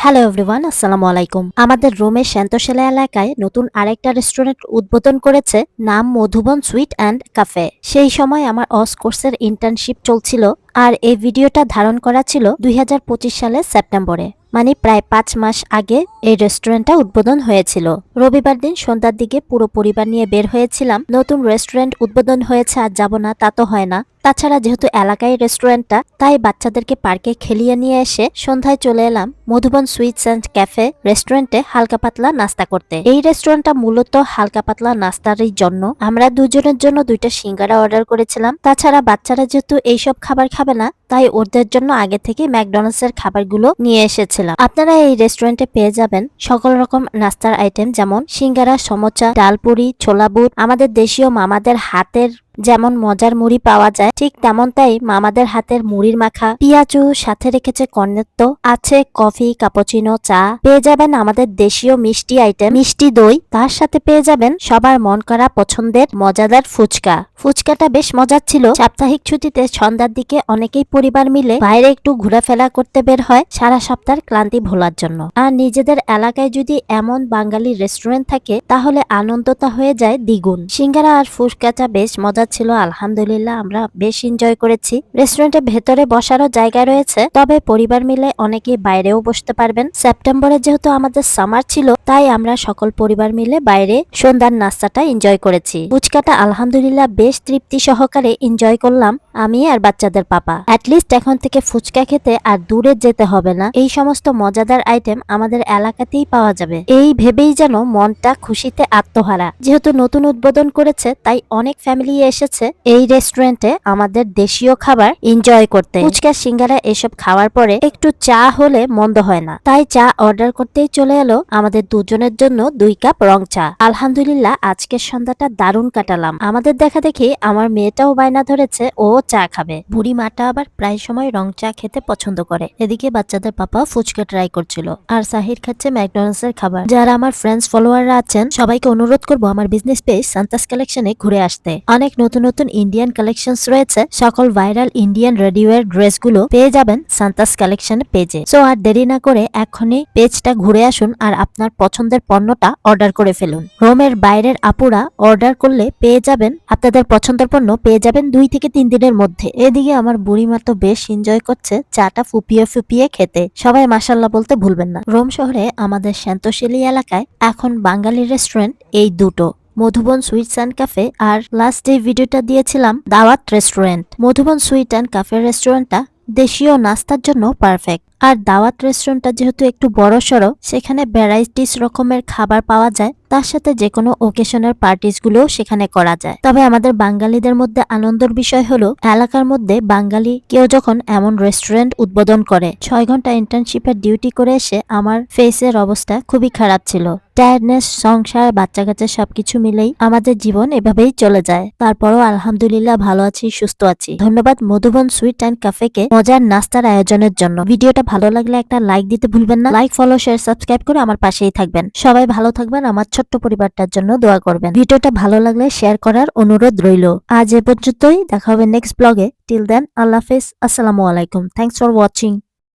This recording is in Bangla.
হ্যালো এভরিওয়ান, আসসালামু আলাইকুম। আমাদের রোমের শান্তশিলা এলাকায় নতুন আরেকটা রেস্টুরেন্ট উদ্বোধন করেছে, নাম মধুবন সুইট অ্যান্ড ক্যাফে। সেই সময় আমার অস কোর্সের ইন্টার্নশিপ চলছিল, আর এই ভিডিওটা ধারণ করা ছিল 2025 সালের সেপ্টেম্বরে, মানে প্রায় 5 মাস আগে এই রেস্টুরেন্টটা উদ্বোধন হয়েছিল। রবিবার দিন সন্ধ্যার দিকে পুরো পরিবার নিয়ে বের হয়েছিলাম। নতুন রেস্টুরেন্ট উদ্বোধন হয়েছে, আর যাব না তা তো হয় না। তাছাড়া যেহেতু এলাকায় রেস্টুরেন্টটা, তাই বাচ্চাদেরকে পার্কে খেলিয়ে নিয়ে এসে সন্ধ্যায় চলে এলাম মধুবন সুইটস অ্যান্ড ক্যাফে রেস্টুরেন্টে হালকা পাতলা নাস্তা করতে। এই রেস্টুরেন্টটা মূলত হালকা পাতলা নাস্তারই জন্য। আমরা দুজনের জন্য 2টা সিঙ্গারা অর্ডার করেছিলাম। তাছাড়া বাচ্চারা যেহেতু এইসব খাবার খাবে না, তাই ওদের জন্য আগে থেকে ম্যাকডোনাল্ডস এর খাবারগুলো নিয়ে এসেছিলাম। আপনারা এই রেস্টুরেন্টে পেয়ে যাবেন সকল রকম নাস্তার আইটেম, যেমন সিঙ্গারা, সমোচা, ডালপুরি, ছোলা বুট। আমাদের দেশীয় মামাদের হাতের যেমন মজার মুড়ি পাওয়া যায়, ঠিক তেমনটাই মামাদের হাতের মুড়ির মাখা, পিয়াজু, সাথে রেখেছে কর্নেত্তো, আছে কফি, কাপুচিনো, চা। পেয়ে যাবেন আমাদের দেশীয় মিষ্টি আইটেম, মিষ্টি দই। তার সাথে পেয়ে যাবেন সবার মন করা পছন্দের মজাদার ফুচকা। ফুচকাটা বেশ মজার ছিল। সাপ্তাহিক ছুটিতে সন্ধ্যার দিকে অনেকেই পরিবার মিলে বাইরে একটু ঘোরাফেরা করতে বের হয় সারা সপ্তাহের ক্লান্তি ভোলার জন্য। আর নিজেদের এলাকায় যদি এমন বাঙালি রেস্টুরেন্ট থাকে, তাহলে আনন্দটা হয়ে যায় দ্বিগুণ। সিঙ্গারা আর ফুচকাটা বেশ মজা ছিল, আলহামদুলিল্লাহ আমরা বেশ এনজয় করেছি। রেস্টুরেন্টের ভেতরে বসারও জায়গা রয়েছে, তবে পরিবার মিলে অনেকেই বাইরেও বসতে পারবেন। সেপ্টেম্বরে যেহেতু আমাদের সামার ছিল, তাই আমরা সকল পরিবার মিলে বাইরে সন্ধ্যার নাস্তাটা এনজয় করেছি। ফুচকাটা আলহামদুলিল্লাহ বেশ তৃপ্তি সহকারে এনজয় করলাম আমি আর বাচ্চাদের পাপা। অ্যাটলিস্ট এখন থেকে ফুচকা খেতে আর দূরে যেতে হবে না, এই সমস্ত মজাদার আইটেম আমাদের এলাকাতেই পাওয়া যাবে। এই ভেবেই যেন মনটা খুশিতে আত্মহারা। যেহেতু নতুন উদ্বোধন করেছে, তাই অনেক ফ্যামিলি এসেছে এই রেস্টুরেন্টে আমাদের দেশীয় খাবার এনজয় করতে। ফুচকা, সিঙ্গারা এসব খাওয়ার পরে একটু চা হলে মন্দ হয় না, তাই চা অর্ডার করতেই চলে এলো আমাদের দুজনের জন্য 2 কাপ রং চা। আলহামদুলিল্লাহ আজকের সন্ধ্যাটা দারুণ কাটালাম। আমাদের দেখা দেখি আমার মেয়েটাও বায়না ধরেছে ও চা খাবে। বুড়ি মাটা আবার প্রায় সময় রং চা খেতে পছন্দ করে। এদিকে বাচ্চাদের পাপা ফুচকা ট্রাই করছিল, আর সাহির খাচ্ছে ম্যাকডোনাল্ডস এর খাবার। যারা আমার ফ্রেন্ডস ফলোয়াররা আছেন, সবাইকে অনুরোধ করবো আমার বিজনেস পেজ সান্তাস কালেকশনে ঘুরে আসতে। অনেক নতুন নতুন ইন্ডিয়ান কালেকশনস রয়েছে। সকল ভাইরাল ইন্ডিয়ান রেডিওয়ের ড্রেসগুলো পেয়ে যাবেন সান্তাস কালেকশন পেজে। সো আর দেরি না করে এখনই পেজটা ঘুরে আসুন আর আপনার পছন্দের পণ্যটা অর্ডার করে ফেলুন। রোমের বাইরের আপুরা অর্ডার করলে পেয়ে যাবেন আপনাদের পছন্দের পণ্য পেয়ে যাবেন 2 থেকে 3 দিনের মধ্যে। এদিকে আমার বুড়িমা তো বেশ এনজয় করছে চাটা ফুপিয়ে ফুপিয়ে খেতে। সবাই মাশাআল্লাহ বলতে ভুলবেন না। রোম শহরে আমাদের শান্তশিলা এলাকায় এখন বাঙালি রেস্টুরেন্ট এই দুটো, মধুবন সুইটস অ্যান্ড ক্যাফে, আর লাস্ট ডে ভিডিওটা দিয়েছিলাম Dawat restaurant. Madhuban sweet and cafe রেস্টুরেন্টটা দেশীয় নাস্তার জন্য পারফেক্ট, আর দাওয়াত রেস্টুরেন্টটা যেহেতু একটু বড়সড়, সেখানে ভ্যারাইটিস রকমের খাবার পাওয়া যায়। তার সাথে যে কোনো ওকেশনের পার্টিস গুলোও সেখানে করা যায়। তবে আমাদের বাঙালিদের মধ্যে আনন্দের বিষয় হলো, এলাকার মধ্যে বাঙালি কেউ যখন এমন রেস্টুরেন্ট উদ্বোধন করে। 6 ঘন্টা ইন্টার্নশিপের ডিউটি করে এসে আমার ফেসের অবস্থা খুবই খারাপ ছিল। টায়ার্ডনেস, সংসার, বাচ্চা কাচ্চা সবকিছু মিলেই আমাদের জীবন এভাবেই চলে যায়। তারপরও আলহামদুলিল্লাহ ভালো আছি, সুস্থ আছি। ধন্যবাদ মধুবন সুইট অ্যান্ড ক্যাফেকে মজার নাস্তার আয়োজনের জন্য। ভিডিওটা ভালো লাগলে একটা লাইক দিতে ভুলবেন না। লাইক, ফলো, শেয়ার, সাবস্ক্রাইব করে আমার পাশেই থাকবেন। সবাই ভালো থাকবেন, আমার ছোট্ট পরিবারটার জন্য দোয়া করবেন। ভিডিওটা ভালো লাগলে শেয়ার করার অনুরোধ রইল। আজ এ পর্যন্তই, দেখা হবে নেক্সট ব্লগে। টিল দেন, আল্লাহ হাফেজ, আসসালামু আলাইকুম। Thanks for watching.